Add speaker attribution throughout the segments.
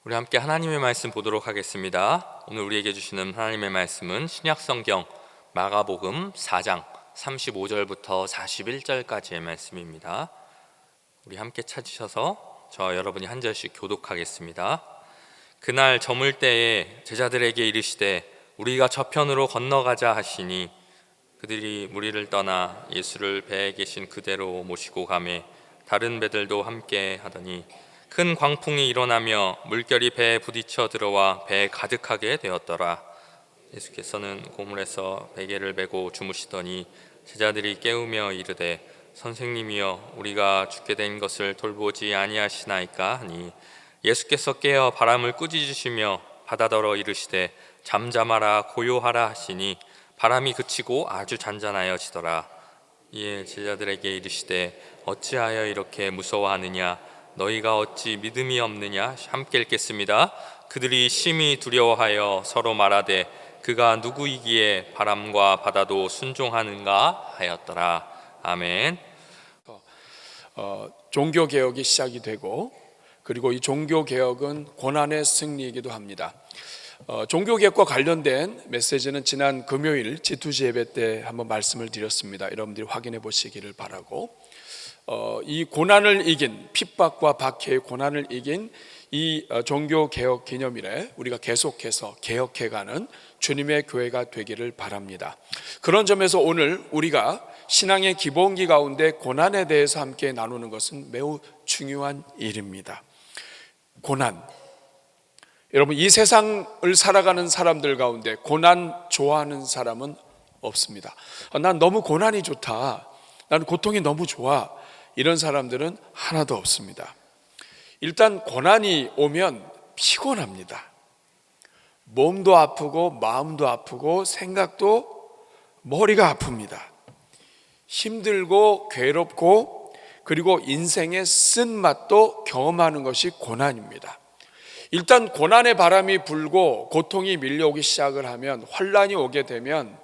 Speaker 1: 우리 함께 하나님의 말씀 보도록 하겠습니다. 오늘 우리에게 주시는 하나님의 말씀은 신약성경 마가복음 4장 35절부터 41절까지의 말씀입니다. 우리 함께 찾으셔서 저와 여러분이 한 절씩 교독하겠습니다. 그날 저물 때에 제자들에게 이르시되 우리가 저편으로 건너가자 하시니 그들이 무리를 떠나 예수를 배에 계신 그대로 모시고 가매 다른 배들도 함께 하더니 큰 광풍이 일어나며 물결이 배에 부딪혀 들어와 배에 가득하게 되었더라. 예수께서는 고물에서 베개를 메고 주무시더니 제자들이 깨우며 이르되 선생님이여 우리가 죽게 된 것을 돌보지 아니하시나이까 하니 예수께서 깨어 바람을 꾸짖으시며 바다더러 이르시되 잠잠하라 고요하라 하시니 바람이 그치고 아주 잔잔하여지더라. 이에 제자들에게 이르시되 어찌하여 이렇게 무서워하느냐 너희가 어찌 믿음이 없느냐 함께 읽겠습니다. 그들이 심히 두려워하여 서로 말하되 그가 누구이기에 바람과 바다도 순종하는가 하였더라. 아멘.
Speaker 2: 종교개혁이 시작이 되고 그리고 이 종교개혁은 고난의 승리이기도 합니다. 종교개혁과 관련된 메시지는 지난 금요일 G2G 예배 때 한번 말씀을 드렸습니다. 여러분들이 확인해 보시기를 바라고, 이 고난을 이긴, 핍박과 박해의 고난을 이긴 이 종교개혁 기념일에 우리가 계속해서 개혁해가는 주님의 교회가 되기를 바랍니다. 그런 점에서 오늘 우리가 신앙의 기본기 가운데 고난에 대해서 함께 나누는 것은 매우 중요한 일입니다. 고난, 여러분, 이 세상을 살아가는 사람들 가운데 고난 좋아하는 사람은 없습니다. 난 너무 고난이 좋다, 나는 고통이 너무 좋아, 이런 사람들은 하나도 없습니다. 일단 고난이 오면 피곤합니다. 몸도 아프고 마음도 아프고 생각도, 머리가 아픕니다. 힘들고 괴롭고 그리고 인생의 쓴맛도 경험하는 것이 고난입니다. 일단 고난의 바람이 불고 고통이 밀려오기 시작을 하면, 환란이 오게 되면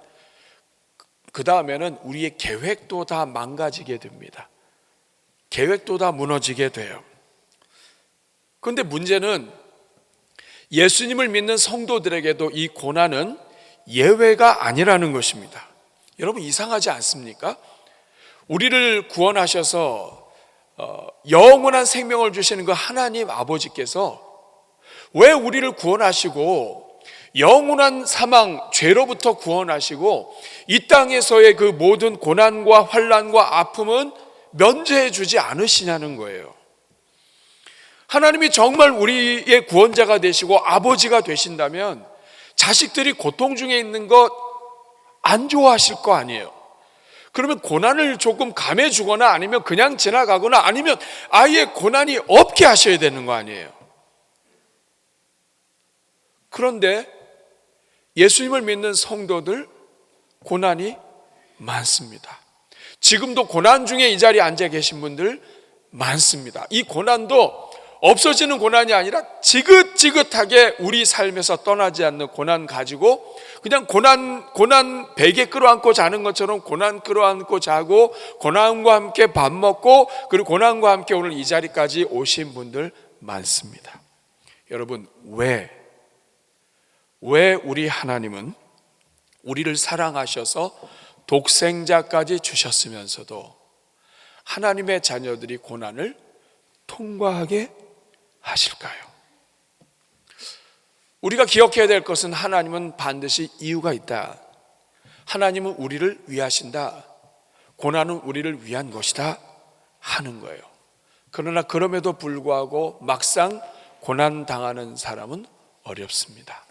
Speaker 2: 그 다음에는 우리의 계획도 다 망가지게 됩니다. 계획도 다 무너지게 돼요. 그런데 문제는 예수님을 믿는 성도들에게도 이 고난은 예외가 아니라는 것입니다. 여러분, 이상하지 않습니까? 우리를 구원하셔서 영원한 생명을 주시는 그 하나님 아버지께서 왜 우리를 구원하시고 영원한 사망, 죄로부터 구원하시고 이 땅에서의 그 모든 고난과 환난과 아픔은 면제해 주지 않으시냐는 거예요. 하나님이 정말 우리의 구원자가 되시고 아버지가 되신다면 자식들이 고통 중에 있는 것 안 좋아하실 거 아니에요. 그러면 고난을 조금 감해주거나 아니면 그냥 지나가거나 아니면 아예 고난이 없게 하셔야 되는 거 아니에요. 그런데 예수님을 믿는 성도들 고난이 많습니다. 지금도 고난 중에 이 자리에 앉아 계신 분들 많습니다. 이 고난도 없어지는 고난이 아니라 지긋지긋하게 우리 삶에서 떠나지 않는 고난 가지고 그냥 고난 베개 끌어안고 자는 것처럼 고난 끌어안고 자고 고난과 함께 밥 먹고 그리고 고난과 함께 오늘 이 자리까지 오신 분들 많습니다. 여러분, 왜 우리 하나님은 우리를 사랑하셔서 독생자까지 주셨으면서도 하나님의 자녀들이 고난을 통과하게 하실까요? 우리가 기억해야 될 것은 하나님은 반드시 이유가 있다. 하나님은 우리를 위하신다. 고난은 우리를 위한 것이다 하는 거예요. 그러나 그럼에도 불구하고 막상 고난 당하는 사람은 어렵습니다.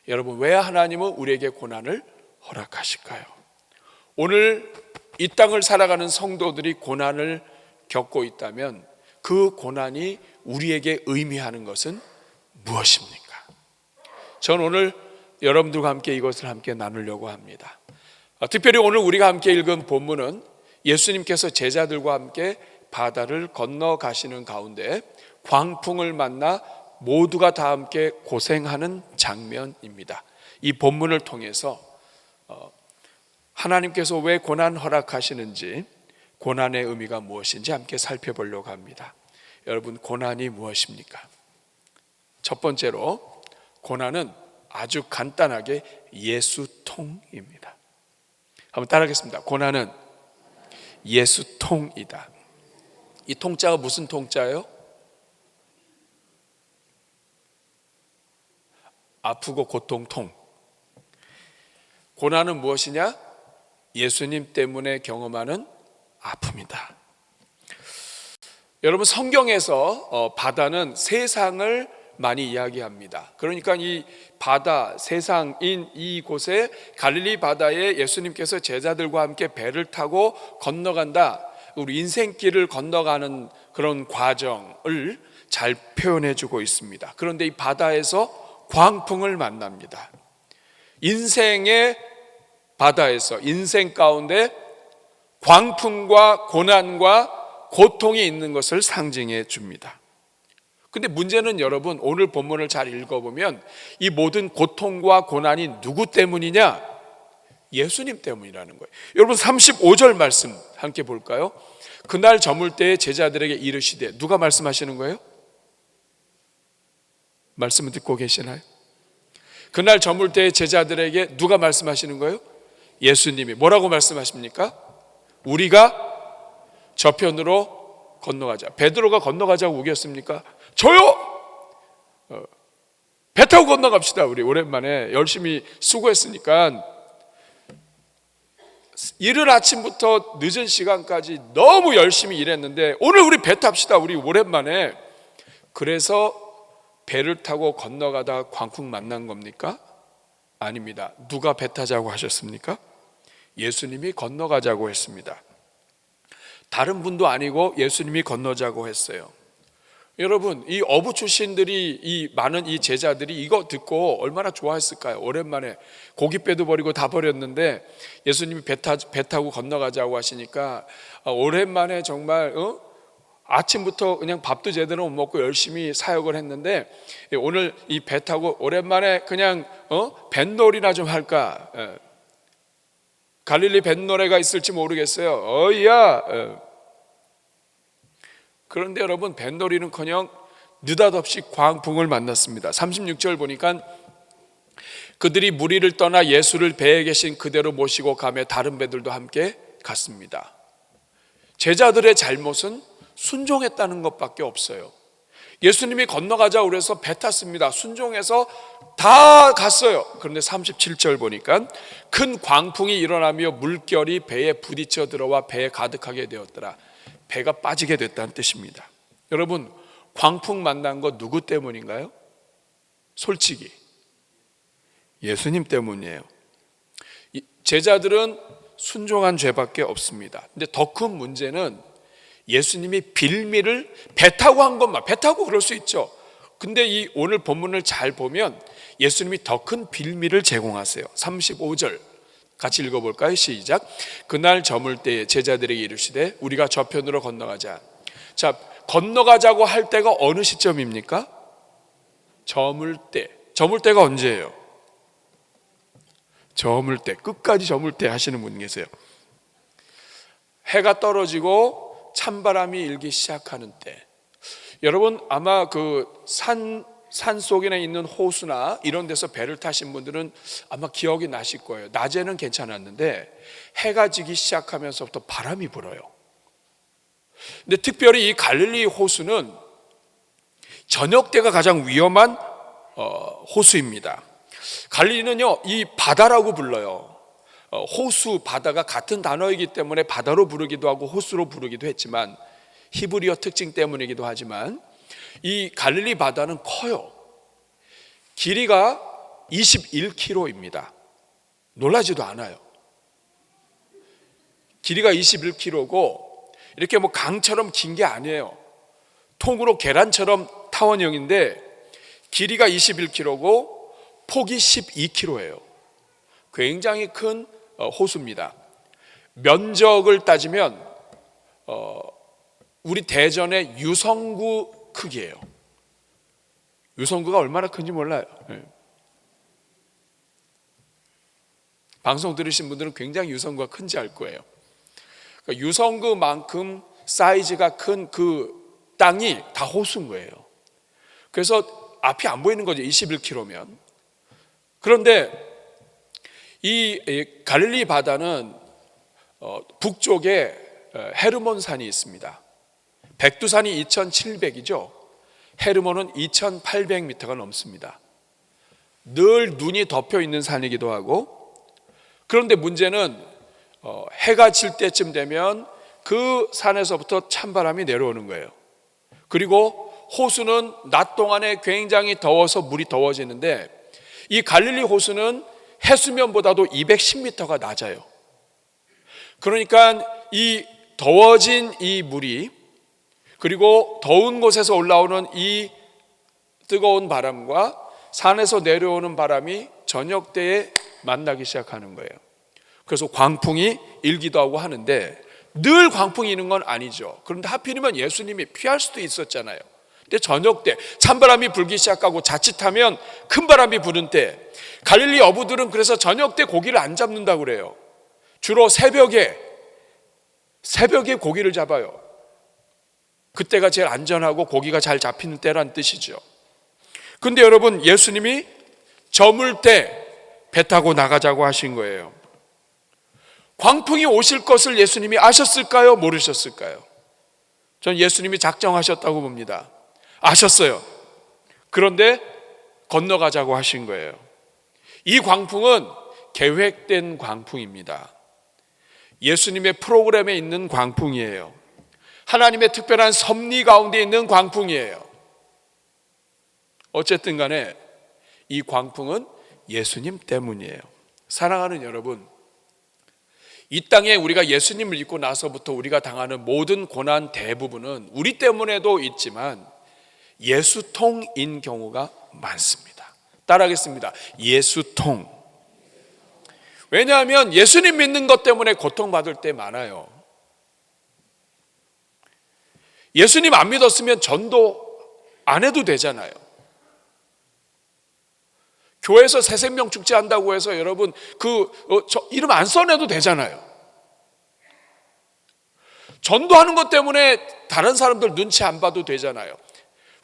Speaker 2: 여러분, 왜 하나님은 우리에게 고난을 허락하실까요? 오늘 이 땅을 살아가는 성도들이 고난을 겪고 있다면 그 고난이 우리에게 의미하는 것은 무엇입니까? 전 오늘 여러분들과 함께 이것을 함께 나누려고 합니다. 특별히 오늘 우리가 함께 읽은 본문은 예수님께서 제자들과 함께 바다를 건너가시는 가운데 광풍을 만나 모두가 다 함께 고생하는 장면입니다. 이 본문을 통해서 하나님께서 왜 고난 허락하시는지, 고난의 의미가 무엇인지 함께 살펴보려고 합니다. 여러분, 고난이 무엇입니까? 첫 번째로 고난은 아주 간단하게 예수통입니다. 한번 따라하겠습니다. 고난은 예수통이다. 이 통자가 무슨 통자예요? 아프고 고통통. 고난은 무엇이냐? 예수님 때문에 경험하는 아픔이다. 여러분, 성경에서 바다는 세상을 많이 이야기합니다. 그러니까 이 바다, 세상인 이곳에 갈릴리 바다에 예수님께서 제자들과 함께 배를 타고 건너간다, 우리 인생길을 건너가는 그런 과정을 잘 표현해 주고 있습니다. 그런데 이 바다에서 광풍을 만납니다. 인생의 바다에서, 인생 가운데 광풍과 고난과 고통이 있는 것을 상징해 줍니다. 근데 문제는 여러분, 오늘 본문을 잘 읽어보면 이 모든 고통과 고난이 누구 때문이냐? 예수님 때문이라는 거예요. 여러분, 35절 말씀 함께 볼까요? 그날 저물 때에 제자들에게 이르시되, 누가 말씀하시는 거예요? 말씀을 듣고 계시나요? 그날 저물 때에 제자들에게 누가 말씀하시는 거예요? 예수님이. 뭐라고 말씀하십니까? 우리가 저편으로 건너가자. 베드로가 건너가자고 우겼습니까? 저요! 배 타고 건너갑시다. 우리 오랜만에 열심히 수고했으니까. 이른 아침부터 늦은 시간까지 너무 열심히 일했는데 오늘 우리 배 탑시다. 우리 오랜만에. 그래서 배를 타고 건너가다 광풍 만난 겁니까? 아닙니다. 누가 배 타자고 하셨습니까? 예수님이 건너가자고 했습니다. 다른 분도 아니고 예수님이 건너자고 했어요. 여러분, 이 어부 출신들이, 이 많은 이 제자들이 이거 듣고 얼마나 좋아했을까요? 오랜만에 고깃배도 버리고 다 버렸는데 예수님이 배 타고 건너가자고 하시니까 오랜만에 정말 아침부터 그냥 밥도 제대로 못 먹고 열심히 사역을 했는데 오늘 이 배 타고 오랜만에 그냥 뱃놀이나 좀 할까? 갈릴리 뱃노래가 있을지 모르겠어요. 어이야. 그런데 여러분, 뱃놀이는커녕 느닷없이 광풍을 만났습니다. 36절 보니까 그들이 무리를 떠나 예수를 배에 계신 그대로 모시고 가며 다른 배들도 함께 갔습니다. 제자들의 잘못은 순종했다는 것밖에 없어요. 예수님이 건너가자고 그래서 배 탔습니다. 순종해서 다 갔어요. 그런데 37절 보니까 큰 광풍이 일어나며 물결이 배에 부딪혀 들어와 배에 가득하게 되었더라. 배가 빠지게 됐다는 뜻입니다. 여러분, 광풍 만난 거 누구 때문인가요? 솔직히 예수님 때문이에요. 제자들은 순종한 죄밖에 없습니다. 근데 더 큰 문제는 예수님이 빌미를 배 타고 한 것만, 배 타고 그럴 수 있죠. 근데 이 오늘 본문을 잘 보면 예수님이 더 큰 빌미를 제공하세요. 35절 같이 읽어볼까요? 시작. 그날 저물 때에 제자들에게 이르시되 우리가 저편으로 건너가자. 자, 건너가자고 할 때가 어느 시점입니까? 저물 때. 저물 때가 언제예요? 저물 때, 끝까지 저물 때 하시는 분 계세요. 해가 떨어지고 찬바람이 일기 시작하는 때. 여러분, 아마 그 산 속에 있는 호수나 이런 데서 배를 타신 분들은 아마 기억이 나실 거예요. 낮에는 괜찮았는데 해가 지기 시작하면서부터 바람이 불어요. 근데 특별히 이 갈릴리 호수는 저녁 때가 가장 위험한 호수입니다. 갈릴리는요, 이 바다라고 불러요. 호수, 바다가 같은 단어이기 때문에 바다로 부르기도 하고 호수로 부르기도 했지만, 히브리어 특징 때문이기도 하지만 이 갈릴리 바다는 커요. 길이가 21km입니다. 놀라지도 않아요. 길이가 21km고 이렇게 뭐 강처럼 긴 게 아니에요. 통으로 계란처럼 타원형인데 길이가 21km고 폭이 12km예요. 굉장히 큰 호수입니다. 면적을 따지면 우리 대전의 유성구 크기예요. 유성구가 얼마나 큰지 몰라요. 방송 들으신 분들은 굉장히 유성구가 큰지 알 거예요. 그러니까 유성구만큼 사이즈가 큰 그 땅이 다 호수인 거예요. 그래서 앞이 안 보이는 거죠. 21km면. 그런데 이 갈릴리 바다는 북쪽에 헤르몬 산이 있습니다. 백두산이 2700이죠. 헤르몬은 2800m가 넘습니다. 늘 눈이 덮여 있는 산이기도 하고, 그런데 문제는 해가 질 때쯤 되면 그 산에서부터 찬바람이 내려오는 거예요. 그리고 호수는 낮 동안에 굉장히 더워서 물이 더워지는데, 이 갈릴리 호수는 해수면보다도 210m가 낮아요. 그러니까 이 더워진 이 물이, 그리고 더운 곳에서 올라오는 이 뜨거운 바람과 산에서 내려오는 바람이 저녁 때에 만나기 시작하는 거예요. 그래서 광풍이 일기도 하고 하는데, 늘 광풍이 있는 건 아니죠. 그런데 하필이면 예수님이 피할 수도 있었잖아요. 근데 저녁 때 찬바람이 불기 시작하고 자칫하면 큰 바람이 부는 때, 갈릴리 어부들은 그래서 저녁 때 고기를 안 잡는다고 그래요. 주로 새벽에 고기를 잡아요. 그때가 제일 안전하고 고기가 잘 잡히는 때란 뜻이죠. 근데 여러분, 예수님이 저물 때 배 타고 나가자고 하신 거예요. 광풍이 오실 것을 예수님이 아셨을까요? 모르셨을까요? 전 예수님이 작정하셨다고 봅니다. 아셨어요. 그런데 건너가자고 하신 거예요. 이 광풍은 계획된 광풍입니다. 예수님의 프로그램에 있는 광풍이에요. 하나님의 특별한 섭리 가운데 있는 광풍이에요. 어쨌든 간에 이 광풍은 예수님 때문이에요. 사랑하는 여러분, 이 땅에 우리가 예수님을 믿고 나서부터 우리가 당하는 모든 고난 대부분은 우리 때문에도 있지만 예수통인 경우가 많습니다. 따라하겠습니다. 예수통. 왜냐하면 예수님 믿는 것 때문에 고통받을 때 많아요. 예수님 안 믿었으면 전도 안 해도 되잖아요. 교회에서 새생명 축제한다고 해서 여러분 이름 안 써내도 되잖아요. 전도하는 것 때문에 다른 사람들 눈치 안 봐도 되잖아요.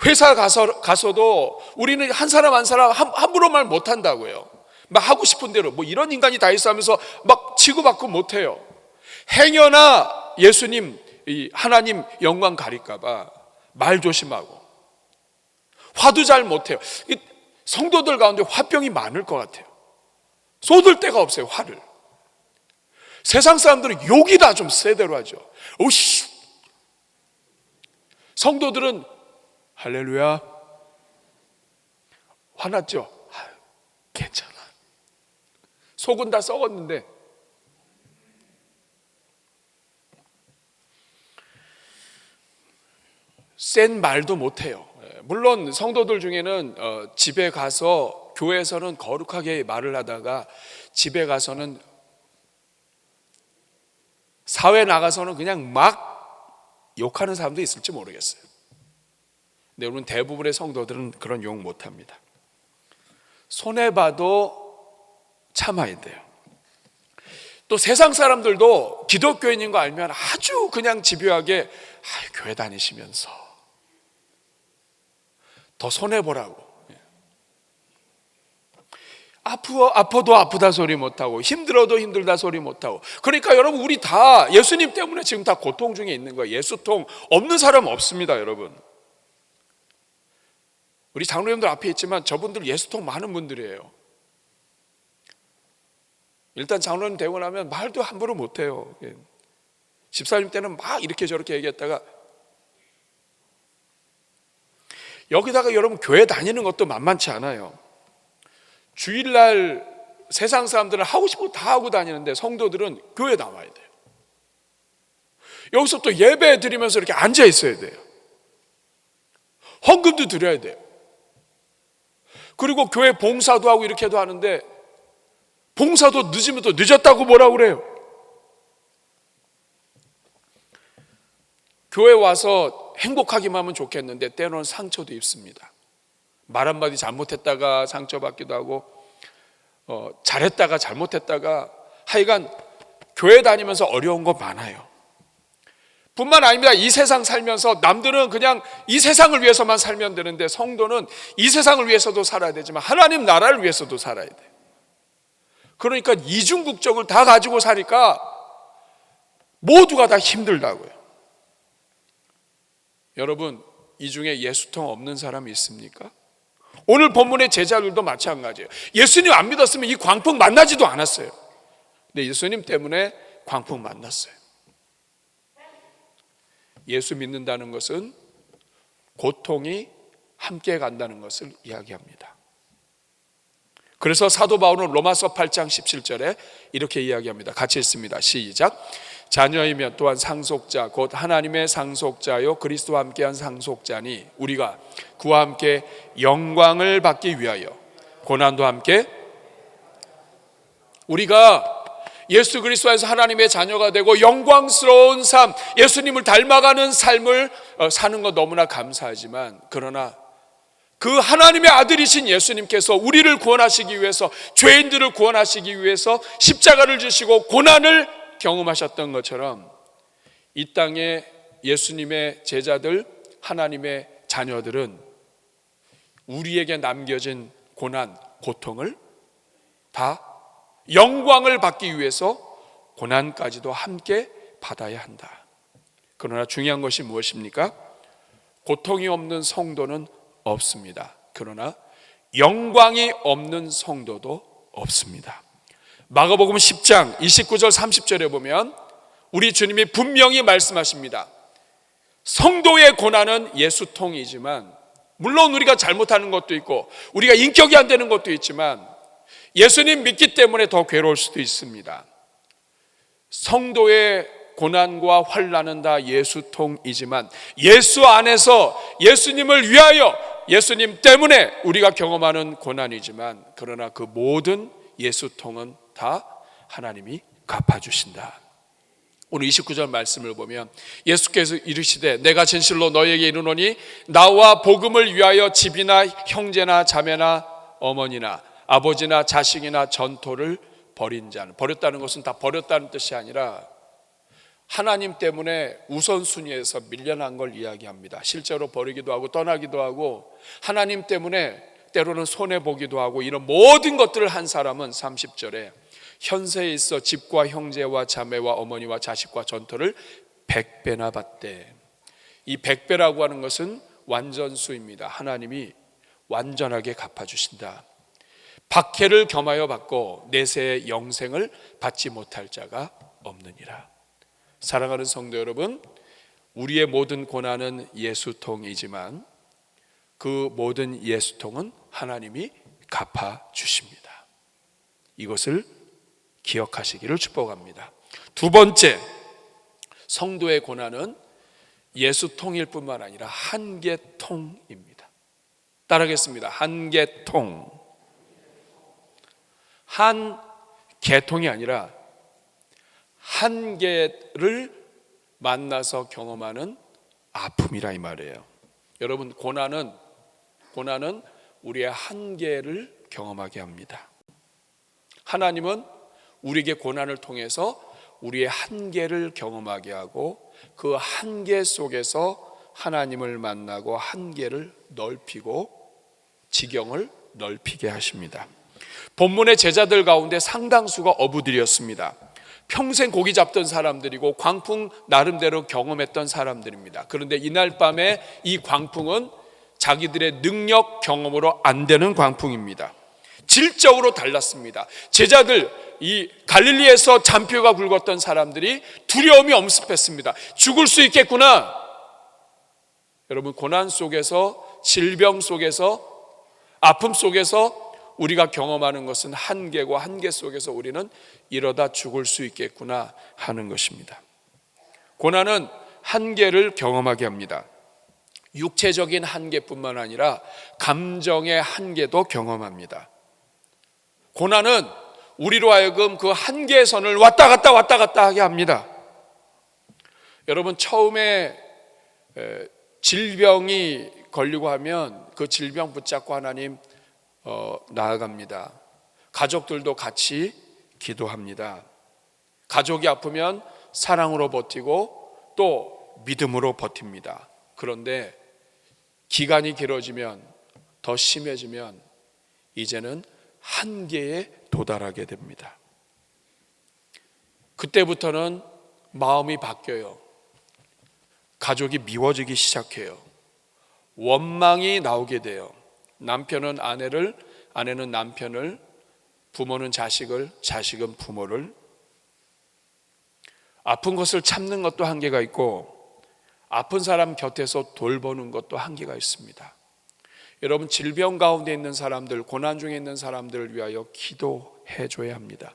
Speaker 2: 회사 가서도 우리는 한 사람 함부로 말 못한다고요. 막 하고 싶은 대로 뭐 이런 인간이 다 있어 하면서 막 치고받고 못해요. 행여나 예수님 하나님 영광 가릴까 봐 말 조심하고 화도 잘 못해요. 성도들 가운데 화병이 많을 것 같아요. 쏟을 데가 없어요, 화를. 세상 사람들은 욕이 다 좀 세대로 하죠. 오씨. 성도들은 할렐루야. 화났죠? 괜찮아. 속은 다 썩었는데. 센 말도 못해요. 물론 성도들 중에는 집에 가서, 교회에서는 거룩하게 말을 하다가 집에 가서는, 사회 나가서는 그냥 막 욕하는 사람도 있을지 모르겠어요. 근데 여러분, 대부분의 성도들은 그런 욕 못합니다. 손해봐도 참아야 돼요. 또 세상 사람들도 기독교인인 거 알면 아주 그냥 집요하게 교회 다니시면서 더 손해보라고. 아파도 아프다 소리 못하고, 힘들어도 힘들다 소리 못하고. 그러니까 여러분, 우리 다 예수님 때문에 지금 다 고통 중에 있는 거예요. 예수통 없는 사람 없습니다, 여러분. 우리 장로님들 앞에 있지만 저분들 예수통 많은 분들이에요. 일단 장로님 되고 나면 말도 함부로 못해요. 집사님 때는 막 이렇게 저렇게 얘기했다가, 여기다가 여러분 교회 다니는 것도 만만치 않아요. 주일날 세상 사람들은 하고 싶은 거 다 하고 다니는데 성도들은 교회 나와야 돼요. 여기서 또 예배 드리면서 이렇게 앉아 있어야 돼요. 헌금도 드려야 돼요. 그리고 교회 봉사도 하고 이렇게도 하는데, 봉사도 늦으면 또 늦었다고 뭐라고 그래요. 교회 와서 행복하기만 하면 좋겠는데 때로는 상처도 입습니다. 말 한마디 잘못했다가 상처받기도 하고, 잘했다가 잘못했다가, 하여간 교회 다니면서 어려운 거 많아요. 뿐만 아닙니다. 이 세상 살면서 남들은 그냥 이 세상을 위해서만 살면 되는데 성도는 이 세상을 위해서도 살아야 되지만 하나님 나라를 위해서도 살아야 돼요. 그러니까 이중 국적을 다 가지고 사니까 모두가 다 힘들다고요. 여러분, 이 중에 예수통 없는 사람이 있습니까? 오늘 본문의 제자들도 마찬가지예요. 예수님 안 믿었으면 이 광풍 만나지도 않았어요. 근데 예수님 때문에 광풍 만났어요. 예수 믿는다는 것은 고통이 함께 간다는 것을 이야기합니다. 그래서 사도 바울은 로마서 8장 17절에 이렇게 이야기합니다. 같이 읽습니다. 시작. 자녀이면 또한 상속자 곧 하나님의 상속자요 그리스도와 함께한 상속자니 우리가 그와 함께 영광을 받기 위하여 고난도 함께, 우리가 예수 그리스도 안에서 하나님의 자녀가 되고 영광스러운 삶, 예수님을 닮아가는 삶을 사는 것 너무나 감사하지만, 그러나 그 하나님의 아들이신 예수님께서 우리를 구원하시기 위해서, 죄인들을 구원하시기 위해서 십자가를 지시고 고난을 경험하셨던 것처럼 이 땅에 예수님의 제자들, 하나님의 자녀들은 우리에게 남겨진 고난, 고통을 다 영광을 받기 위해서 고난까지도 함께 받아야 한다. 그러나 중요한 것이 무엇입니까? 고통이 없는 성도는 없습니다. 그러나 영광이 없는 성도도 없습니다. 마가복음 10장 29절 30절에 보면 우리 주님이 분명히 말씀하십니다. 성도의 고난은 예수통이지만, 물론 우리가 잘못하는 것도 있고 우리가 인격이 안 되는 것도 있지만 예수님 믿기 때문에 더 괴로울 수도 있습니다. 성도의 고난과 환난은 다 예수통이지만 예수 안에서 예수님을 위하여, 예수님 때문에 우리가 경험하는 고난이지만, 그러나 그 모든 예수통은 다 하나님이 갚아주신다. 오늘 29절 말씀을 보면 예수께서 이르시되 내가 진실로 너희에게 이르노니 나와 복음을 위하여 집이나 형제나 자매나 어머니나 아버지나 자식이나 전토를 버린 자는, 버렸다는 것은 다 버렸다는 뜻이 아니라 하나님 때문에 우선순위에서 밀려난 걸 이야기합니다. 실제로 버리기도 하고 떠나기도 하고 하나님 때문에 때로는 손해보기도 하고 이런 모든 것들을 한 사람은 30절에 현세에 있어 집과 형제와 자매와 어머니와 자식과 전토를 100배나 받되, 이 100배라고 하는 것은 완전수입니다. 하나님이 완전하게 갚아주신다. 박해를 겸하여 받고 내세의 영생을 받지 못할 자가 없느니라. 사랑하는 성도 여러분, 우리의 모든 고난은 예수통이지만 그 모든 예수통은 하나님이 갚아주십니다. 이것을 기억하시기를 축복합니다. 두 번째, 성도의 고난은 예수통일 뿐만 아니라 한계통입니다. 따라하겠습니다. 한계통. 한 계통이 아니라 한계를 만나서 경험하는 아픔이라 이 말이에요. 여러분, 고난은 우리의 한계를 경험하게 합니다. 하나님은 우리에게 고난을 통해서 우리의 한계를 경험하게 하고 그 한계 속에서 하나님을 만나고 한계를 넓히고 지경을 넓히게 하십니다. 본문의 제자들 가운데 상당수가 어부들이었습니다. 평생 고기 잡던 사람들이고 광풍 나름대로 경험했던 사람들입니다. 그런데 이날 밤에 이 광풍은 자기들의 능력 경험으로 안 되는 광풍입니다. 질적으로 달랐습니다. 제자들, 이 갈릴리에서 잔표가 굵었던 사람들이 두려움이 엄습했습니다. 죽을 수 있겠구나. 여러분, 고난 속에서, 질병 속에서, 아픔 속에서 우리가 경험하는 것은 한계고 한계 속에서 우리는 이러다 죽을 수 있겠구나 하는 것입니다. 고난은 한계를 경험하게 합니다. 육체적인 한계뿐만 아니라 감정의 한계도 경험합니다. 고난은 우리로 하여금 그 한계의 선을 왔다 갔다 하게 합니다. 여러분, 처음에 질병이 걸리고 하면 그 질병 붙잡고 하나님 나아갑니다. 가족들도 같이 기도합니다. 가족이 아프면 사랑으로 버티고 또 믿음으로 버팁니다. 그런데 기간이 길어지면, 더 심해지면 이제는 한계에 도달하게 됩니다. 그때부터는 마음이 바뀌어요. 가족이 미워지기 시작해요. 원망이 나오게 돼요. 남편은 아내를, 아내는 남편을, 부모는 자식을, 자식은 부모를. 아픈 것을 참는 것도 한계가 있고 아픈 사람 곁에서 돌보는 것도 한계가 있습니다. 여러분, 질병 가운데 있는 사람들, 고난 중에 있는 사람들을 위하여 기도해 줘야 합니다.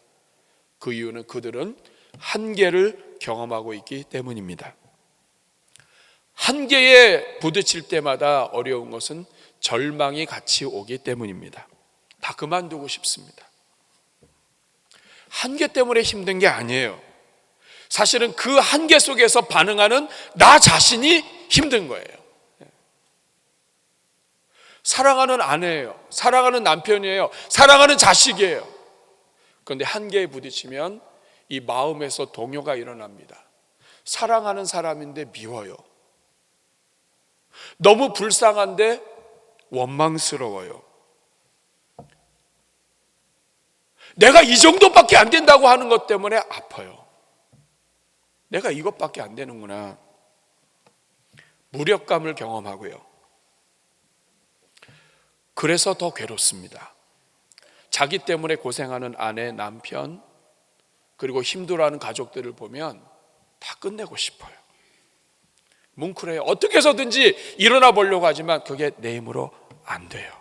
Speaker 2: 그 이유는 그들은 한계를 경험하고 있기 때문입니다. 한계에 부딪힐 때마다 어려운 것은 절망이 같이 오기 때문입니다. 다 그만두고 싶습니다. 한계 때문에 힘든 게 아니에요. 사실은 그 한계 속에서 반응하는 나 자신이 힘든 거예요. 사랑하는 아내예요. 사랑하는 남편이에요. 사랑하는 자식이에요. 그런데 한계에 부딪히면 이 마음에서 동요가 일어납니다. 사랑하는 사람인데 미워요. 너무 불쌍한데 원망스러워요. 내가 이 정도밖에 안 된다고 하는 것 때문에 아파요. 내가 이것밖에 안 되는구나. 무력감을 경험하고요. 그래서 더 괴롭습니다. 자기 때문에 고생하는 아내, 남편, 그리고 힘들어하는 가족들을 보면 다 끝내고 싶어요. 뭉클해요. 어떻게 해서든지 일어나 보려고 하지만 그게 내 힘으로 안 돼요.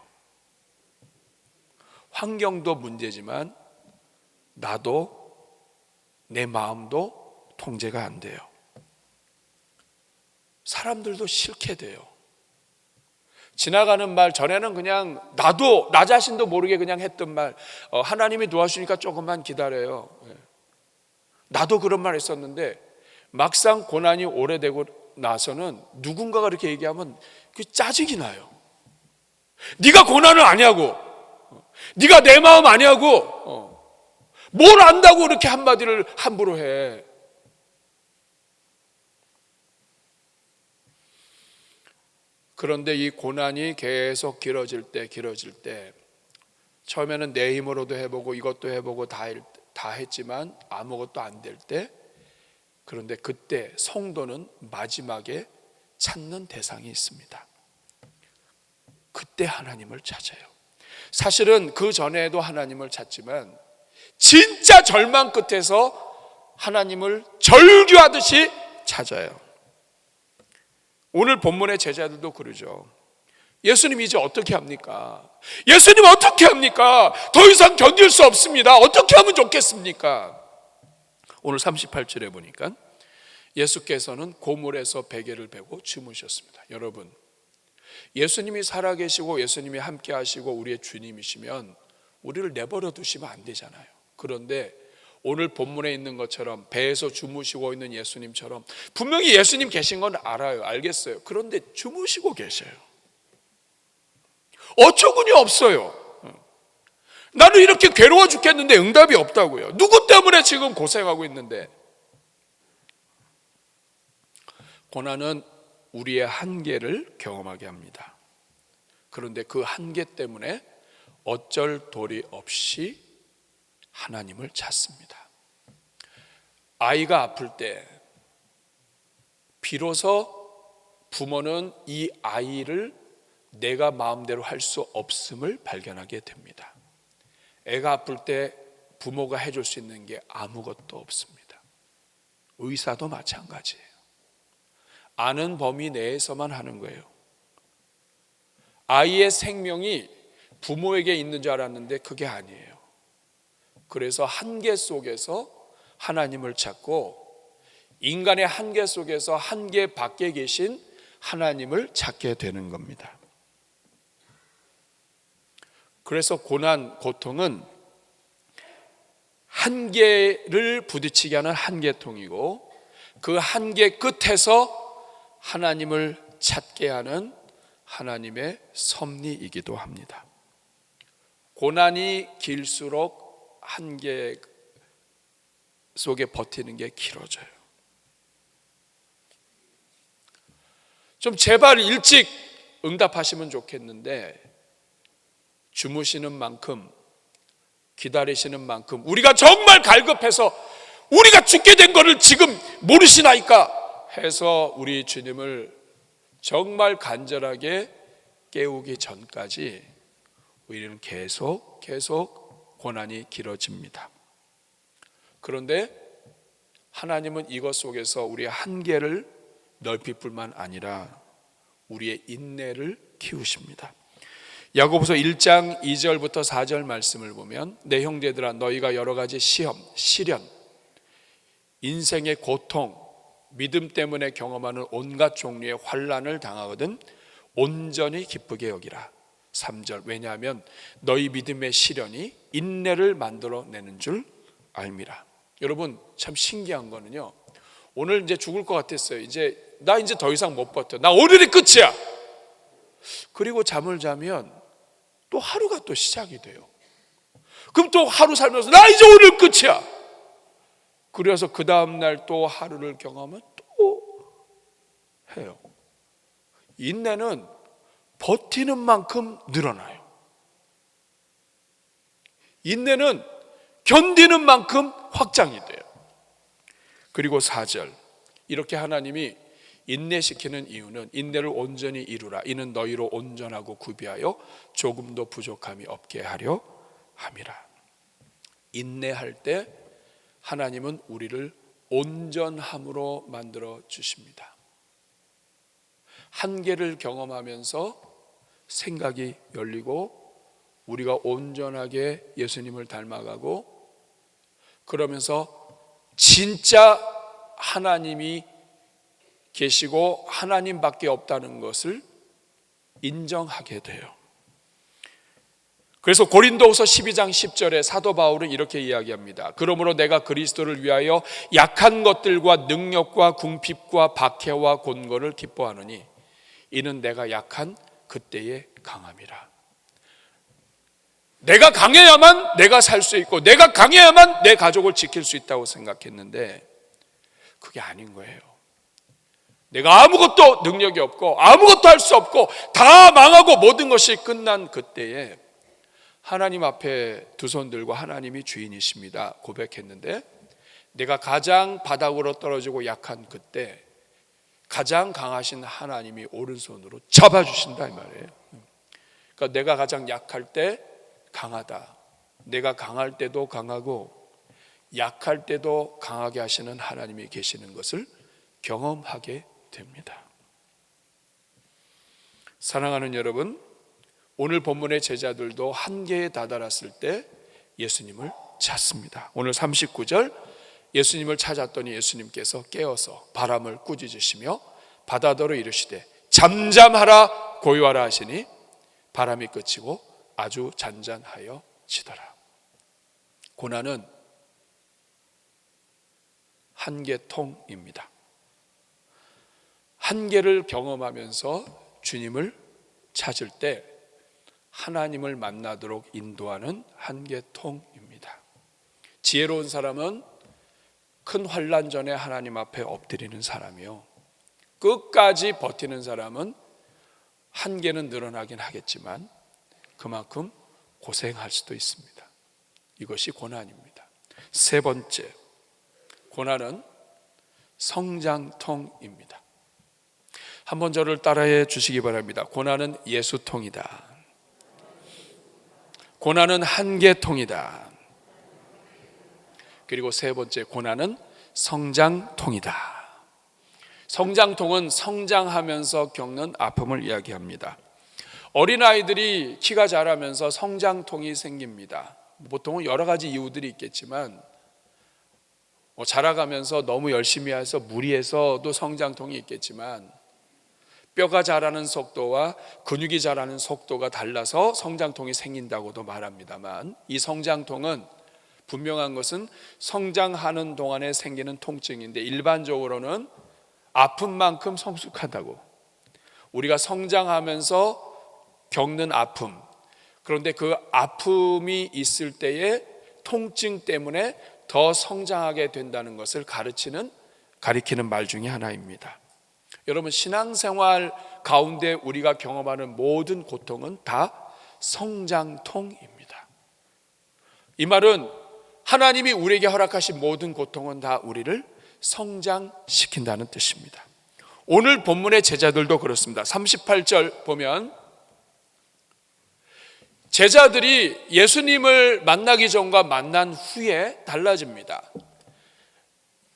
Speaker 2: 환경도 문제지만 나도, 내 마음도 통제가 안 돼요. 사람들도 싫게 돼요. 지나가는 말, 전에는 그냥 나도, 나 자신도 모르게 그냥 했던 말, 하나님이 도와주니까 조금만 기다려요. 나도 그런 말 했었는데 막상 고난이 오래되고 나서는 누군가가 이렇게 얘기하면 그 짜증이 나요. 네가 고난을 아냐고, 네가 내 마음 아냐고, 뭘 안다고 이렇게 한마디를 함부로 해. 그런데 이 고난이 계속 길어질 때 처음에는 내 힘으로도 해보고 이것도 해보고 다 했지만 아무것도 안 될 때, 그런데 그때 성도는 마지막에 찾는 대상이 있습니다. 그때 하나님을 찾아요. 사실은 그 전에도 하나님을 찾지만 진짜 절망 끝에서 하나님을 절규하듯이 찾아요. 오늘 본문의 제자들도 그러죠. 예수님 이제 어떻게 합니까? 예수님 어떻게 합니까? 더 이상 견딜 수 없습니다. 어떻게 하면 좋겠습니까? 오늘 38절에 보니까 예수께서는 고물에서 베개를 베고 주무셨습니다. 여러분, 예수님이 살아계시고 예수님이 함께 하시고 우리의 주님이시면 우리를 내버려 두시면 안 되잖아요. 그런데 오늘 본문에 있는 것처럼 배에서 주무시고 있는 예수님처럼 분명히 예수님 계신 건 알아요. 알겠어요. 그런데 주무시고 계셔요. 어처구니 없어요. 나는 이렇게 괴로워 죽겠는데 응답이 없다고요. 누구 때문에 지금 고생하고 있는데. 고난은 우리의 한계를 경험하게 합니다. 그런데 그 한계 때문에 어쩔 도리 없이 하나님을 찾습니다. 아이가 아플 때 비로소 부모는 이 아이를 내가 마음대로 할 수 없음을 발견하게 됩니다. 애가 아플 때 부모가 해줄 수 있는 게 아무것도 없습니다. 의사도 마찬가지예요. 아는 범위 내에서만 하는 거예요. 아이의 생명이 부모에게 있는 줄 알았는데 그게 아니에요. 그래서 한계 속에서 하나님을 찾고 인간의 한계 속에서 한계 밖에 계신 하나님을 찾게 되는 겁니다. 그래서 고난, 고통은 한계를 부딪히게 하는 한계통이고 그 한계 끝에서 하나님을 찾게 하는 하나님의 섭리이기도 합니다. 고난이 길수록 한계 속에 버티는 게 길어져요. 좀 제발 일찍 응답하시면 좋겠는데 주무시는 만큼 기다리시는 만큼 우리가 정말 갈급해서 우리가 죽게 된 것을 지금 모르시나이까 해서 우리 주님을 정말 간절하게 깨우기 전까지 우리는 계속 고난이 길어집니다. 그런데 하나님은 이것 속에서 우리의 한계를 넓힐 뿐만 아니라 우리의 인내를 키우십니다. 야고보서 1장 2절부터 4절 말씀을 보면 내 형제들아 너희가 여러 가지 시험, 시련, 인생의 고통, 믿음 때문에 경험하는 온갖 종류의 환난을 당하거든 온전히 기쁘게 여기라. 3절 왜냐하면 너희 믿음의 시련이 인내를 만들어내는 줄 알미라. 여러분 참 신기한 거는요, 오늘 이제 죽을 것 같았어요. 나 이제 더 이상 못 버텨. 나 오늘이 끝이야. 그리고 잠을 자면 또 하루가 또 시작이 돼요. 그럼 또 하루 살면서 나 이제 오늘 끝이야. 그래서 그 다음날 또 하루를 경험하면 또 해요. 인내는 버티는 만큼 늘어나요. 인내는 견디는 만큼 확장이 돼요. 그리고 4절 이렇게 하나님이 인내시키는 이유는 인내를 온전히 이루라. 이는 너희로 온전하고 구비하여 조금도 부족함이 없게 하려 함이라. 인내할 때 하나님은 우리를 온전함으로 만들어 주십니다. 한계를 경험하면서 생각이 열리고 우리가 온전하게 예수님을 닮아가고 그러면서 진짜 하나님이 계시고 하나님밖에 없다는 것을 인정하게 돼요. 그래서 고린도후서 12장 10절에 사도 바울은 이렇게 이야기합니다. 그러므로 내가 그리스도를 위하여 약한 것들과 능력과 궁핍과 박해와 곤고를 기뻐하노니 이는 내가 약한 그때의 강함이라. 내가 강해야만 내가 살 수 있고 내가 강해야만 내 가족을 지킬 수 있다고 생각했는데 그게 아닌 거예요. 내가 아무것도 능력이 없고 아무것도 할 수 없고 다 망하고 모든 것이 끝난 그때에 하나님 앞에 두 손 들고 하나님이 주인이십니다 고백했는데 내가 가장 바닥으로 떨어지고 약한 그때 가장 강하신 하나님이 오른손으로 잡아주신다 이 말이에요. 그러니까 내가 가장 약할 때 강하다. 내가 강할 때도 강하고 약할 때도 강하게 하시는 하나님이 계시는 것을 경험하게 됩니다. 사랑하는 여러분, 오늘 본문의 제자들도 한계에 다다랐을 때 예수님을 찾습니다. 오늘 39절 예수님을 찾았더니 예수님께서 깨어서 바람을 꾸짖으시며 바다더러 이르시되 잠잠하라 고요하라 하시니 바람이 그치고 아주 잔잔하여 지더라. 고난은 한계통입니다. 한계를 경험하면서 주님을 찾을 때 하나님을 만나도록 인도하는 한계통입니다. 지혜로운 사람은 큰 환난 전에 하나님 앞에 엎드리는 사람이요, 끝까지 버티는 사람은 한계는 늘어나긴 하겠지만 그만큼 고생할 수도 있습니다. 이것이 고난입니다. 세 번째, 고난은 성장통입니다. 한번 저를 따라해 주시기 바랍니다. 고난은 예수통이다. 고난은 한계통이다. 그리고 세 번째, 고난은 성장통이다. 성장통은 성장하면서 겪는 아픔을 이야기합니다. 어린아이들이 키가 자라면서 성장통이 생깁니다. 보통은 여러 가지 이유들이 있겠지만 자라가면서 너무 열심히 해서 무리해서도 성장통이 있겠지만 뼈가 자라는 속도와 근육이 자라는 속도가 달라서 성장통이 생긴다고도 말합니다만 이 성장통은 분명한 것은 성장하는 동안에 생기는 통증인데 일반적으로는 아픈 만큼 성숙하다고. 우리가 성장하면서 겪는 아픔, 그런데 그 아픔이 있을 때에 통증 때문에 더 성장하게 된다는 것을 가리키는 말 중에 하나입니다. 여러분, 신앙생활 가운데 우리가 경험하는 모든 고통은 다 성장통입니다. 이 말은 하나님이 우리에게 허락하신 모든 고통은 다 우리를 성장시킨다는 뜻입니다. 오늘 본문의 제자들도 그렇습니다. 38절 보면 제자들이 예수님을 만나기 전과 만난 후에 달라집니다.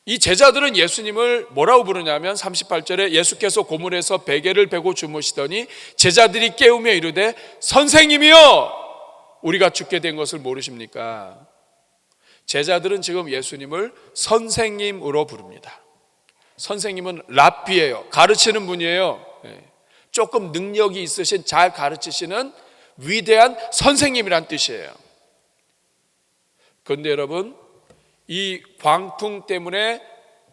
Speaker 2: 이 제자들은 예수님을 뭐라고 부르냐면 38절에 예수께서 고물에서 베개를 베고 주무시더니 제자들이 깨우며 이르되 선생님이여 우리가 죽게 된 것을 모르십니까? 제자들은 지금 예수님을 선생님으로 부릅니다. 선생님은 랍비예요. 가르치는 분이에요. 조금 능력이 있으신, 잘 가르치시는 위대한 선생님이란 뜻이에요. 그런데 여러분, 이 광풍 때문에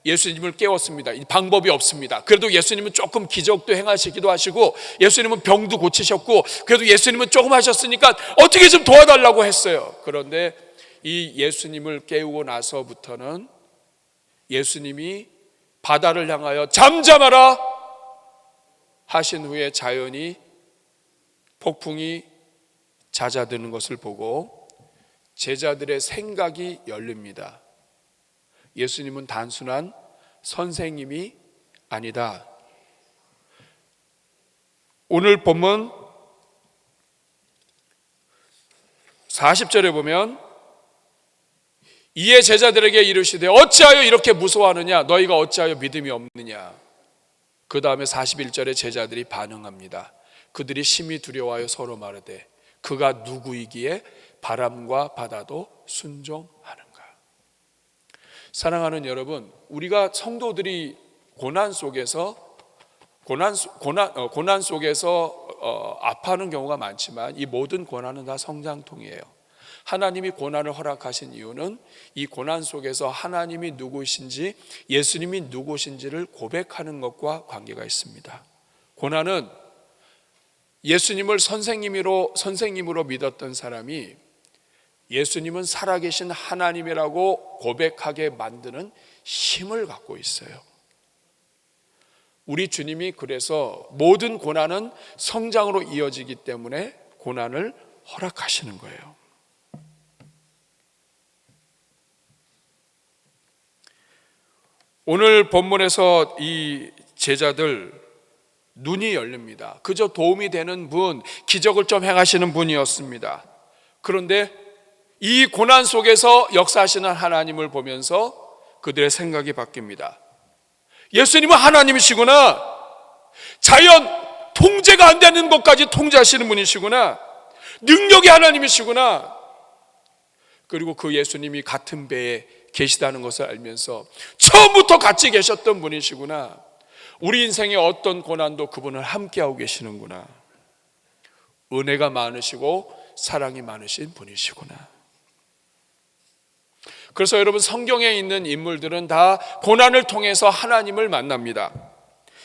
Speaker 2: 예수님을 깨웠습니다. 이 방법이 없습니다. 그래도 예수님은 조금 기적도 행하시기도 하시고 예수님은 병도 고치셨고 그래도 예수님은 조금 하셨으니까 어떻게 좀 도와달라고 했어요. 그런데 이 예수님을 깨우고 나서부터는 예수님이 바다를 향하여 잠잠하라 하신 후에 자연이 폭풍이 잦아드는 것을 보고 제자들의 생각이 열립니다. 예수님은 단순한 선생님이 아니다. 오늘 본문 40절에 보면 이에 제자들에게 이르시되 어찌하여 이렇게 무서워하느냐 너희가 어찌하여 믿음이 없느냐. 그 다음에 41절에 제자들이 반응합니다. 그들이 심히 두려워하여 서로 말하되 그가 누구이기에 바람과 바다도 순종하는가. 사랑하는 여러분, 우리가 성도들이 고난 속에서 아파하는 경우가 많지만 이 모든 고난은 다 성장통이에요. 하나님이 고난을 허락하신 이유는 이 고난 속에서 하나님이 누구신지 예수님이 누구신지를 고백하는 것과 관계가 있습니다. 고난은 예수님을 선생님으로 믿었던 사람이 예수님은 살아계신 하나님이라고 고백하게 만드는 힘을 갖고 있어요. 우리 주님이 그래서 모든 고난은 성장으로 이어지기 때문에 고난을 허락하시는 거예요. 오늘 본문에서 이 제자들 눈이 열립니다. 그저 도움이 되는 분, 기적을 좀 행하시는 분이었습니다. 그런데 이 고난 속에서 역사하시는 하나님을 보면서 그들의 생각이 바뀝니다. 예수님은 하나님이시구나. 자연 통제가 안 되는 것까지 통제하시는 분이시구나. 능력의 하나님이시구나. 그리고 그 예수님이 같은 배에 계시다는 것을 알면서 처음부터 같이 계셨던 분이시구나. 우리 인생의 어떤 고난도 그분을 함께하고 계시는구나. 은혜가 많으시고 사랑이 많으신 분이시구나. 그래서 여러분, 성경에 있는 인물들은 다 고난을 통해서 하나님을 만납니다.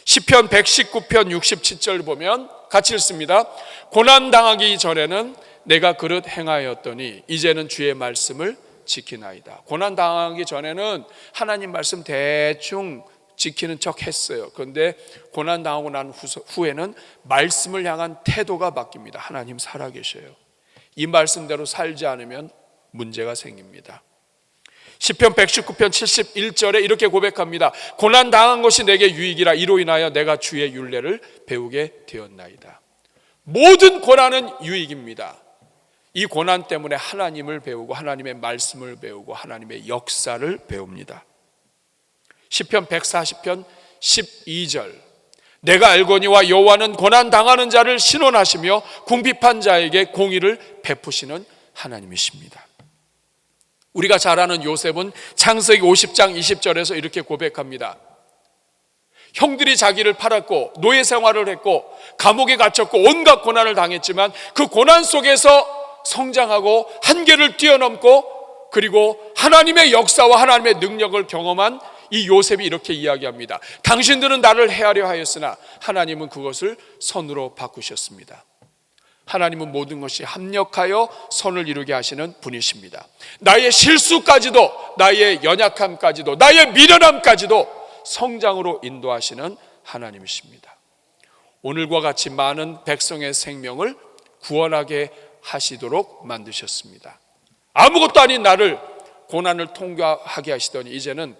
Speaker 2: 시편 119편 67절 보면 같이 읽습니다. 고난 당하기 전에는 내가 그릇 행하였더니 이제는 주의 말씀을 지키나이다. 고난 당하기 전에는 하나님 말씀 대충 지키는 척 했어요. 그런데 고난 당하고 난 후에는 말씀을 향한 태도가 바뀝니다. 하나님 살아계셔요. 이 말씀대로 살지 않으면 문제가 생깁니다. 시편 119편 71절에 이렇게 고백합니다. 고난 당한 것이 내게 유익이라 이로 인하여 내가 주의 율례를 배우게 되었나이다. 모든 고난은 유익입니다. 이 고난 때문에 하나님을 배우고 하나님의 말씀을 배우고 하나님의 역사를 배웁니다. 시편 140편 12절 내가 알거니와 여호와는 고난 당하는 자를 신원하시며 궁핍한 자에게 공의를 베푸시는 하나님이십니다. 우리가 잘 아는 요셉은 창세기 50장 20절에서 이렇게 고백합니다. 형들이 자기를 팔았고 노예 생활을 했고 감옥에 갇혔고 온갖 고난을 당했지만 그 고난 속에서 성장하고 한계를 뛰어넘고 그리고 하나님의 역사와 하나님의 능력을 경험한 이 요셉이 이렇게 이야기합니다. 당신들은 나를 해하려 하였으나 하나님은 그것을 선으로 바꾸셨습니다. 하나님은 모든 것이 합력하여 선을 이루게 하시는 분이십니다. 나의 실수까지도 나의 연약함까지도 나의 미련함까지도 성장으로 인도하시는 하나님이십니다. 오늘과 같이 많은 백성의 생명을 구원하게 하시도록 만드셨습니다. 아무것도 아닌 나를 고난을 통과하게 하시더니 이제는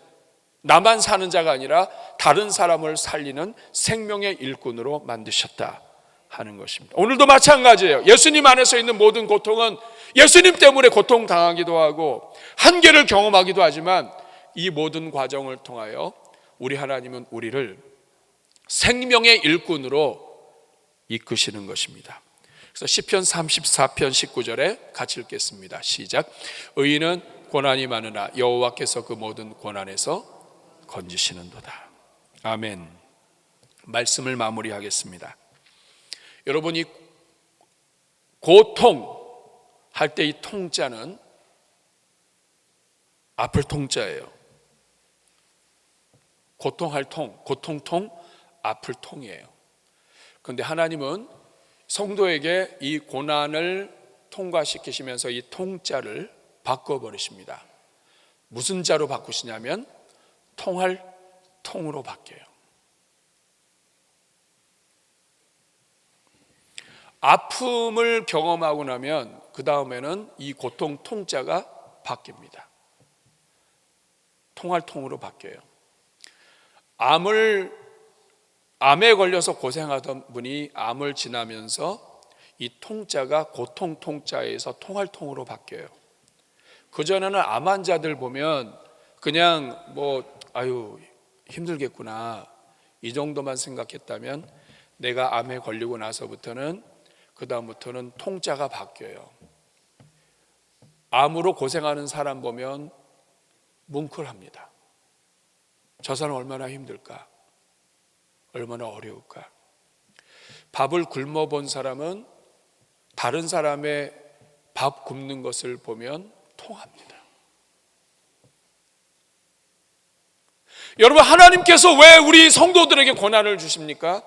Speaker 2: 나만 사는 자가 아니라 다른 사람을 살리는 생명의 일꾼으로 만드셨다 하는 것입니다. 오늘도 마찬가지예요. 예수님 안에서 있는 모든 고통은 예수님 때문에 고통당하기도 하고 한계를 경험하기도 하지만 이 모든 과정을 통하여 우리 하나님은 우리를 생명의 일꾼으로 이끄시는 것입니다. 그래서 시편 34편 19절에 같이 읽겠습니다. 시작. 의인은 고난이 많으나 여호와께서 그 모든 고난에서 건지시는도다. 아멘. 말씀을 마무리하겠습니다. 여러분이 고통할 때 이 통자는 아플 통자예요. 고통할 통, 고통통, 아플 통이에요. 그런데 하나님은 성도에게 이 고난을 통과시키시면서 이 통자를 바꿔버리십니다. 무슨 자로 바꾸시냐면 통할 통으로 바뀌어요. 아픔을 경험하고 나면 그 다음에는 이 고통 통자가 바뀝니다. 통할 통으로 바뀌어요. 암에 걸려서 고생하던 분이 암을 지나면서 이 통자가 고통 통자에서 통할 통으로 바뀌어요. 그전에는 암 환자들 보면 그냥 아유 힘들겠구나 이 정도만 생각했다면 내가 암에 걸리고 나서부터는 그 다음부터는 통자가 바뀌어요. 암으로 고생하는 사람 보면 뭉클합니다. 저 사람 얼마나 힘들까? 얼마나 어려울까? 밥을 굶어 본 사람은 다른 사람의 밥 굶는 것을 보면 통합니다. 여러분, 하나님께서 왜 우리 성도들에게 고난을 주십니까?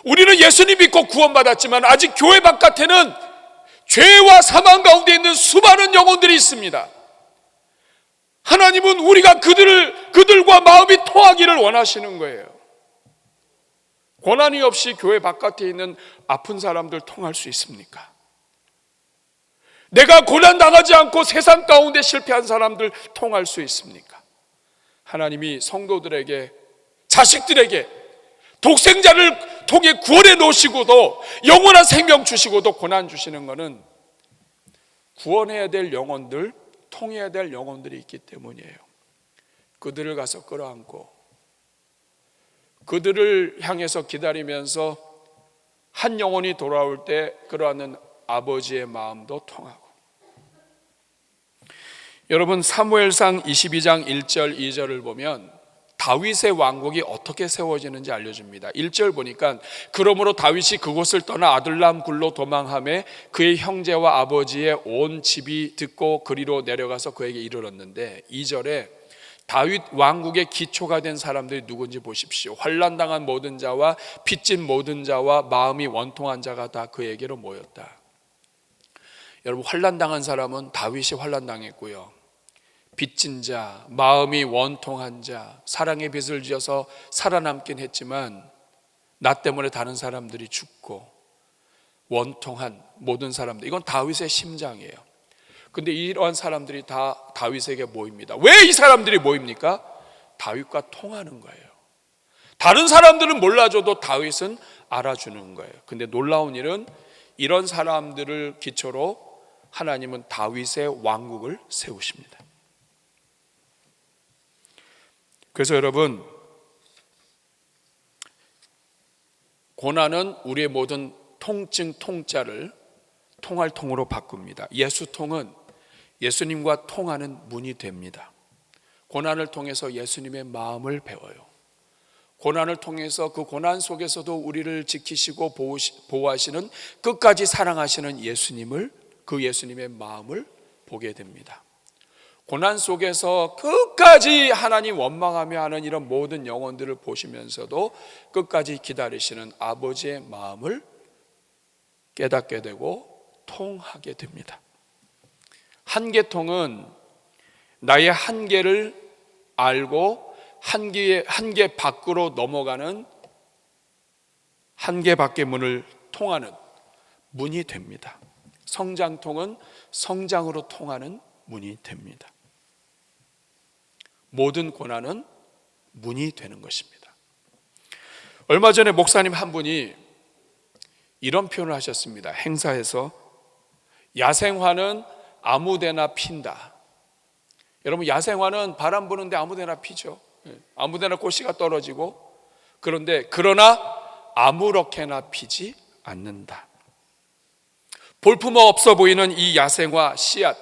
Speaker 2: 우리는 예수님 믿고 구원받았지만 아직 교회 바깥에는 죄와 사망 가운데 있는 수많은 영혼들이 있습니다. 하나님은 우리가 그들과 마음이 통하기를 원하시는 거예요. 고난이 없이 교회 바깥에 있는 아픈 사람들 통할 수 있습니까? 내가 고난 당하지 않고 세상 가운데 실패한 사람들 통할 수 있습니까? 하나님이 성도들에게, 자식들에게 독생자를 통해 구원해 놓으시고도 영원한 생명 주시고도 고난 주시는 것은 구원해야 될 영혼들, 통해야 될 영혼들이 있기 때문이에요. 그들을 가서 끌어안고 그들을 향해서 기다리면서 한 영혼이 돌아올 때 끌어안는 아버지의 마음도 통하고. 여러분, 사무엘상 22장 1절 2절을 보면 다윗의 왕국이 어떻게 세워지는지 알려줍니다. 1절 보니까 그러므로 다윗이 그곳을 떠나 아둘람 굴로 도망하며 그의 형제와 아버지의 온 집이 듣고 그리로 내려가서 그에게 이르렀는데 2절에 다윗 왕국의 기초가 된 사람들이 누군지 보십시오. 환난당한 모든 자와 빚진 모든 자와 마음이 원통한 자가 다 그에게로 모였다. 여러분, 환난당한 사람은 다윗이 환난당했고요, 빚진 자, 마음이 원통한 자, 사랑의 빚을 지어서 살아남긴 했지만 나 때문에 다른 사람들이 죽고 원통한 모든 사람들, 이건 다윗의 심장이에요. 근데 이러한 사람들이 다 다윗에게 모입니다. 왜 이 사람들이 모입니까? 다윗과 통하는 거예요. 다른 사람들은 몰라줘도 다윗은 알아주는 거예요. 근데 놀라운 일은 이런 사람들을 기초로 하나님은 다윗의 왕국을 세우십니다. 그래서 여러분, 고난은 우리의 모든 통증 통자를 통할 통으로 바꿉니다. 예수통은 예수님과 통하는 문이 됩니다. 고난을 통해서 예수님의 마음을 배워요. 고난을 통해서 그 고난 속에서도 우리를 지키시고 보호하시는, 끝까지 사랑하시는 예수님을, 그 예수님의 마음을 보게 됩니다. 고난 속에서 끝까지 하나님 원망하며 하는 이런 모든 영혼들을 보시면서도 끝까지 기다리시는 아버지의 마음을 깨닫게 되고 통하게 됩니다. 한계통은 나의 한계를 알고 한계 밖으로 넘어가는 한계 밖의 문을 통하는 문이 됩니다. 성장통은 성장으로 통하는 문이 됩니다. 모든 고난은 문이 되는 것입니다. 얼마 전에 목사님 한 분이 이런 표현을 하셨습니다. 행사에서 야생화는 아무데나 핀다. 여러분, 야생화는 바람 부는데 아무데나 피죠. 아무데나 꽃씨가 떨어지고, 그러나 아무렇게나 피지 않는다. 볼품 없어 보이는 이 야생화 씨앗,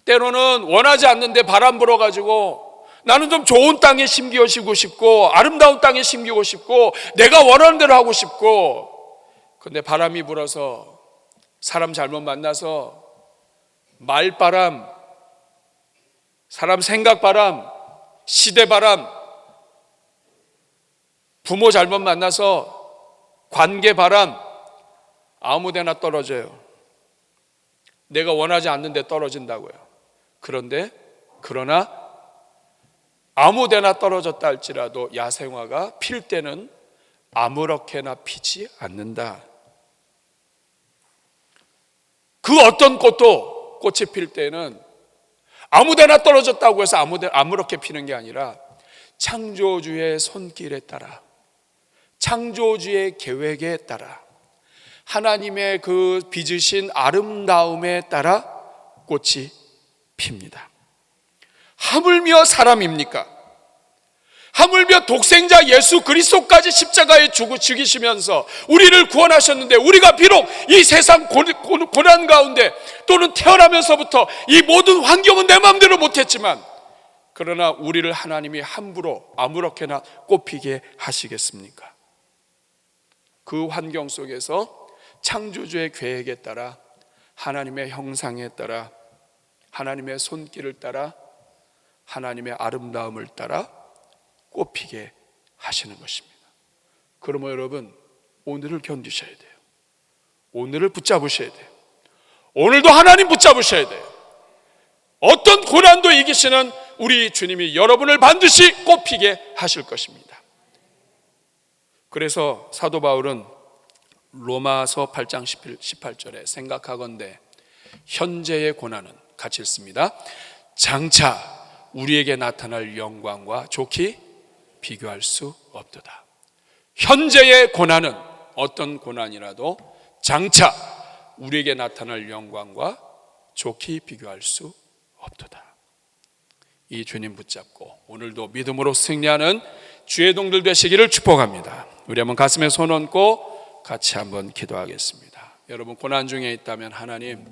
Speaker 2: 때로는 원하지 않는데 바람 불어가지고 나는 좀 좋은 땅에 심기고 싶고 아름다운 땅에 심기고 싶고 내가 원하는 대로 하고 싶고, 근데 바람이 불어서 사람 잘못 만나서 말바람, 사람 생각바람, 시대바람, 부모 잘못 만나서 관계바람, 아무데나 떨어져요. 내가 원하지 않는데 떨어진다고요. 그러나 아무데나 떨어졌다 할지라도 야생화가 필 때는 아무렇게나 피지 않는다. 그 어떤 꽃도 꽃이 필 때는 아무데나 떨어졌다고 해서 아무렇게 피는 게 아니라 창조주의 손길에 따라, 창조주의 계획에 따라, 하나님의 그 빚으신 아름다움에 따라 꽃이 핍니다. 하물며 사람입니까? 하물며 독생자 예수 그리스도까지 십자가에 죽이시면서 우리를 구원하셨는데, 우리가 비록 이 세상 고난 가운데 또는 태어나면서부터 이 모든 환경은 내 마음대로 못했지만, 그러나 우리를 하나님이 함부로 아무렇게나 꽃피게 하시겠습니까? 그 환경 속에서 창조주의 계획에 따라, 하나님의 형상에 따라, 하나님의 손길을 따라, 하나님의 아름다움을 따라 꽃피게 하시는 것입니다. 그러므로 여러분, 오늘을 견디셔야 돼요. 오늘을 붙잡으셔야 돼요. 오늘도 하나님 붙잡으셔야 돼요. 어떤 고난도 이기시는 우리 주님이 여러분을 반드시 꽃피게 하실 것입니다. 그래서 사도 바울은 로마서 8장 18절에 생각하건대 현재의 고난은, 같이 읽습니다. 장차 우리에게 나타날 영광과 좋게 비교할 수 없도다. 현재의 고난은, 어떤 고난이라도 장차 우리에게 나타날 영광과 좋게 비교할 수 없도다. 이 주님 붙잡고 오늘도 믿음으로 승리하는 주의 동들 되시기를 축복합니다. 우리 한번 가슴에 손 얹고 같이 한번 기도하겠습니다. 여러분, 고난 중에 있다면 하나님,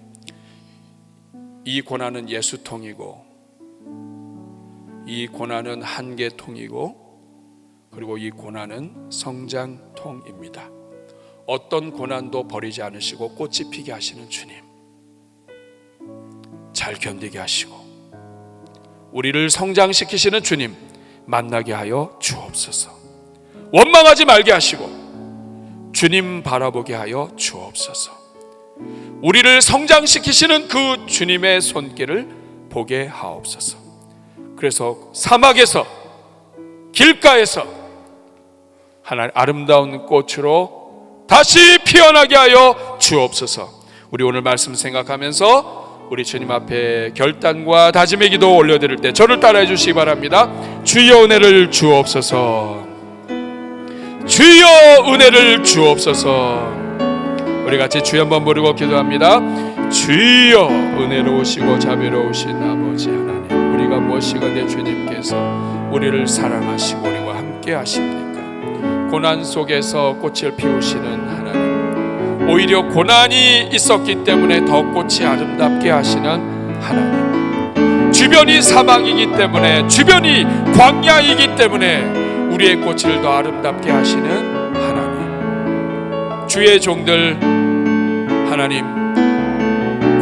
Speaker 2: 이 고난은 예수통이고, 이 고난은 한계통이고, 그리고 이 고난은 성장통입니다. 어떤 고난도 버리지 않으시고 꽃이 피게 하시는 주님, 잘 견디게 하시고 우리를 성장시키시는 주님 만나게 하여 주옵소서. 원망하지 말게 하시고 주님 바라보게 하여 주옵소서. 우리를 성장시키시는 그 주님의 손길을 보게 하옵소서. 그래서 사막에서, 길가에서 하나님 아름다운 꽃으로 다시 피어나게 하여 주옵소서. 우리 오늘 말씀 생각하면서 우리 주님 앞에 결단과 다짐의 기도 올려드릴 때 저를 따라해 주시기 바랍니다. 주여 은혜를 주옵소서. 주여 은혜를 주옵소서. 우리 같이 주여 한번 부르고 기도합니다. 주여 은혜로우시고 자비로우신 아버지 하나님, 우리가 무엇이건대 주님께서 우리를 사랑하시고 우리와 함께 하십니까? 고난 속에서 꽃을 피우시는 하나님, 오히려 고난이 있었기 때문에 더 꽃이 아름답게 하시는 하나님, 주변이 사막이기 때문에, 주변이 광야이기 때문에 우리의 꽃을 더 아름답게 하시는 하나님, 주의 종들 하나님,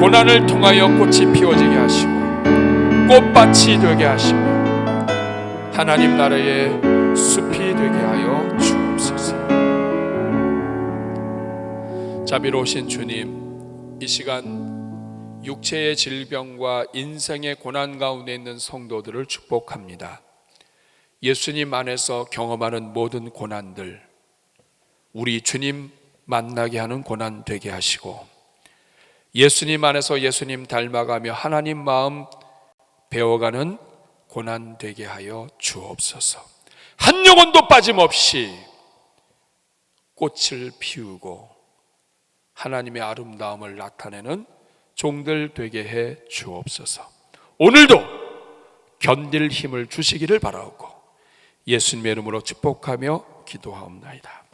Speaker 2: 고난을 통하여 꽃이 피어지게 하시고 꽃밭이 되게 하시고 하나님 나라의 숲이 되게 하여 주옵소서. 자비로우신 주님, 이 시간 육체의 질병과 인생의 고난 가운데 있는 성도들을 축복합니다. 예수님 안에서 경험하는 모든 고난들, 우리 주님 만나게 하는 고난 되게 하시고, 예수님 안에서 예수님 닮아가며 하나님 마음 배워가는 고난 되게 하여 주옵소서. 한 영혼도 빠짐없이 꽃을 피우고 하나님의 아름다움을 나타내는 종들 되게 해 주옵소서. 오늘도 견딜 힘을 주시기를 바라옵고 예수님의 이름으로 축복하며 기도하옵나이다.